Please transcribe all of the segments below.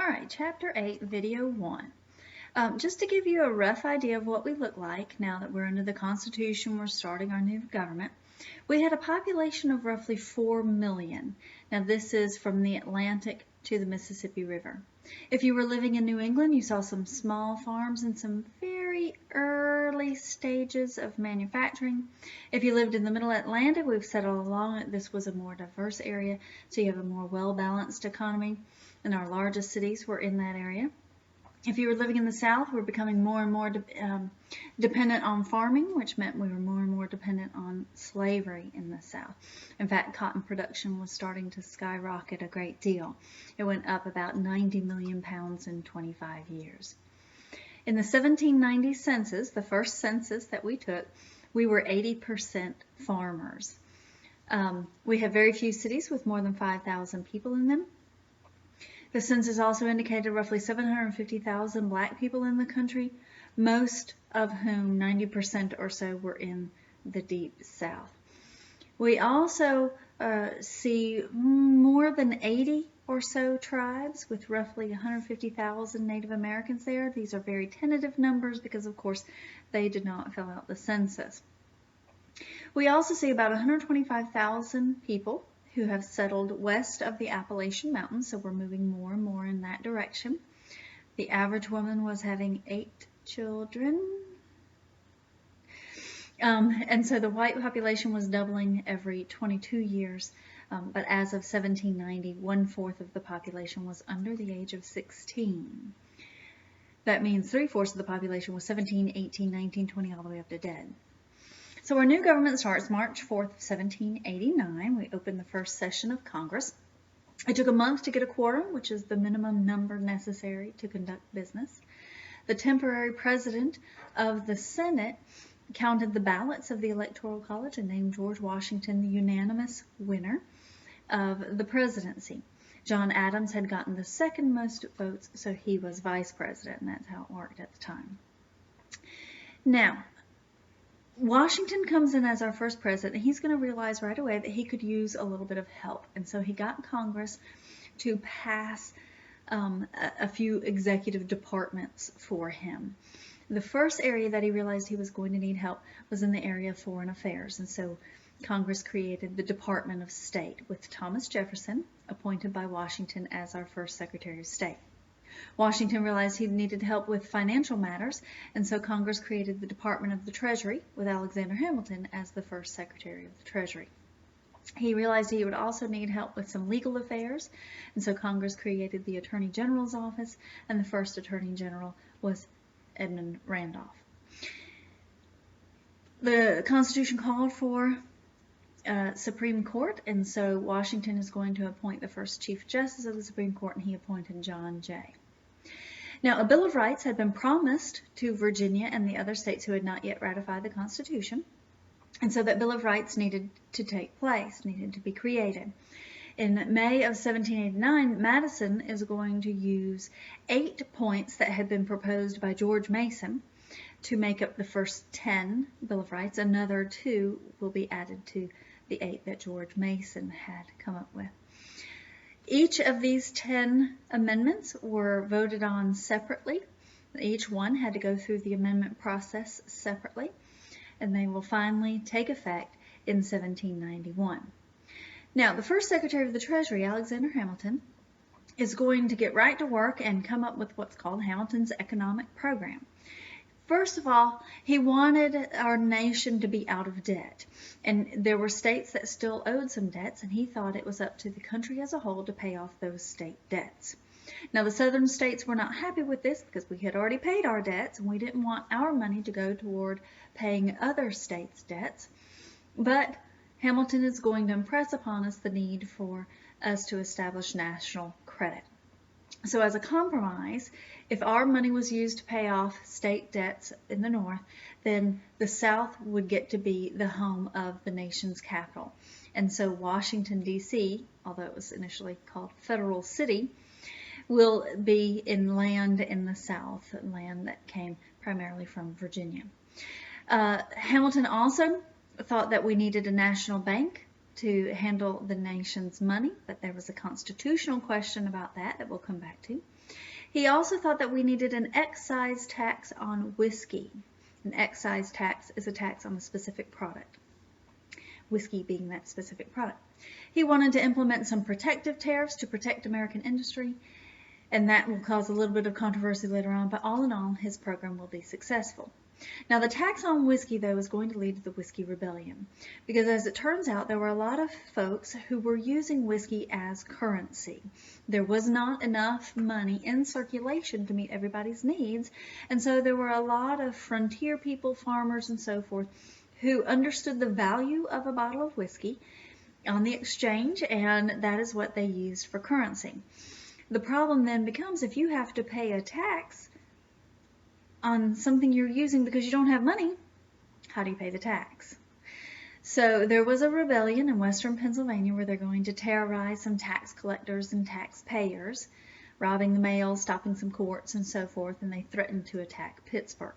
Alright, Chapter 8, Video 1. Just to give you a rough idea of what we look like now that we're under the Constitution, we're starting our new government. We had a population of roughly 4 million. Now this is from the Atlantic to the Mississippi River. If you were living in New England, you saw some small farms and some very early stages of manufacturing. If you lived in the Middle Atlantic, we've said all along that this was a more diverse area, so you have a more well-balanced economy, and our largest cities were in that area. If you were living in the South, we're becoming more and more dependent on farming, which meant we were more and more dependent on slavery in the South. In fact, cotton production was starting to skyrocket a great deal. It went up about 90 million pounds in 25 years. In the 1790 census, the first census that we took, we were 80% farmers. We have very few cities with more than 5,000 people in them. The census also indicated roughly 750,000 black people in the country, most of whom, 90% or so, were in the Deep South. We also see more than 80 or so tribes with roughly 150,000 Native Americans there. These are very tentative numbers because, of course, they did not fill out the census. We also see about 125,000 people who have settled west of the Appalachian Mountains, so we're moving more and more in that direction. The average woman was having 8 children. And so the white population was doubling every 22 years, but as of 1790, 1/4 of the population was under the age of 16. That means 3/4 of the population was 17, 18, 19, 20, all the way up to dead. So our new government starts March 4th, 1789. We opened the first session of Congress. It took a month to get a quorum, which is the minimum number necessary to conduct business. The temporary president of the Senate counted the ballots of the Electoral College and named George Washington the unanimous winner of the presidency. John Adams had gotten the second most votes, so he was vice president, and that's how it worked at the time. Now, Washington comes in as our first president, and he's going to realize right away that he could use a little bit of help. And so he got Congress to pass a few executive departments for him. The first area that he realized he was going to need help was in the area of foreign affairs. And so Congress created the Department of State with Thomas Jefferson appointed by Washington as our first Secretary of State. Washington realized he needed help with financial matters, and so Congress created the Department of the Treasury with Alexander Hamilton as the first Secretary of the Treasury. He realized he would also need help with some legal affairs, and so Congress created the Attorney General's office, and the first Attorney General was Edmund Randolph. The Constitution called for Supreme Court, and so Washington is going to appoint the first Chief Justice of the Supreme Court, and he appointed John Jay. Now, a Bill of Rights had been promised to Virginia and the other states who had not yet ratified the Constitution, and so that Bill of Rights needed to take place, needed to be created. In May of 1789, Madison is going to use 8 points that had been proposed by George Mason to make up the first 10 Bill of Rights. Another 2 will be added to the 8 that George Mason had come up with. Each of these 10 amendments were voted on separately. Each one had to go through the amendment process separately, and they will finally take effect in 1791. Now, the first Secretary of the Treasury, Alexander Hamilton, is going to get right to work and come up with what's called Hamilton's economic program. First of all, he wanted our nation to be out of debt, and there were states that still owed some debts, and he thought it was up to the country as a whole to pay off those state debts. Now, the southern states were not happy with this because we had already paid our debts, and we didn't want our money to go toward paying other states' debts. But Hamilton is going to impress upon us the need for us to establish national credit. So as a compromise, if our money was used to pay off state debts in the North, then the South would get to be the home of the nation's capital. And so Washington, D.C., although it was initially called Federal City, will be in land in the South, land that came primarily from Virginia. Hamilton also thought that we needed a national bank to handle the nation's money, but there was a constitutional question about that we'll come back to. He also thought that we needed an excise tax on whiskey. An excise tax is a tax on a specific product, whiskey being that specific product. He wanted to implement some protective tariffs to protect American industry, and that will cause a little bit of controversy later on, but all in all, his program will be successful. Now, the tax on whiskey, though, is going to lead to the Whiskey Rebellion, because as it turns out, there were a lot of folks who were using whiskey as currency. There was not enough money in circulation to meet everybody's needs, and so there were a lot of frontier people, farmers, and so forth, who understood the value of a bottle of whiskey on the exchange, and that is what they used for currency. The problem then becomes, if you have to pay a tax on something you're using because you don't have money, how do you pay the tax? So there was a rebellion in western Pennsylvania where they're going to terrorize some tax collectors and taxpayers, robbing the mail, stopping some courts, and so forth, and they threatened to attack Pittsburgh.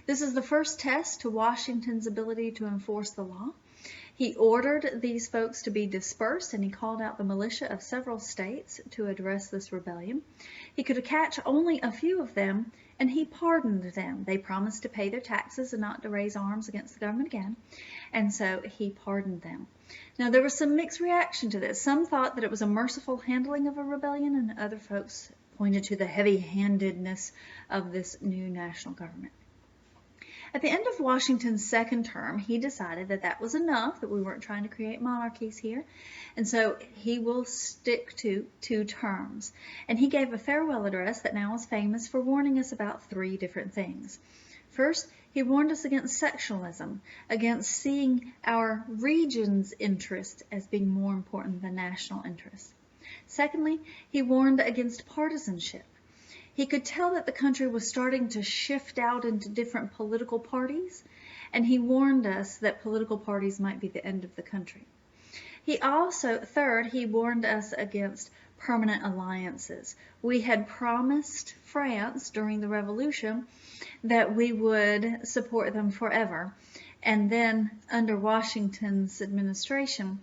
This is the first test to Washington's ability to enforce the law. He ordered these folks to be dispersed, and he called out the militia of several states to address this rebellion. He could catch only a few of them, and he pardoned them. They promised to pay their taxes and not to raise arms against the government again, and so he pardoned them. Now, there was some mixed reaction to this. Some thought that it was a merciful handling of a rebellion, and other folks pointed to the heavy-handedness of this new national government. At the end of Washington's second term, he decided that that was enough, that we weren't trying to create monarchies here, and so he will stick to 2 terms. And he gave a farewell address that now is famous for warning us about 3 different things. First, he warned us against sectionalism, against seeing our region's interests as being more important than national interests. Secondly, he warned against partisanship. He could tell that the country was starting to shift out into different political parties, and he warned us that political parties might be the end of the country. Third, he warned us against permanent alliances. We had promised France during the Revolution that we would support them forever, and then under Washington's administration,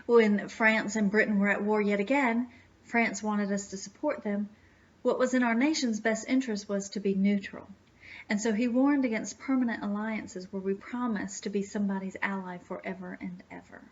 when France and Britain were at war yet again, France wanted us to support them. What was in our nation's best interest was to be neutral. And so he warned against permanent alliances where we promise to be somebody's ally forever and ever.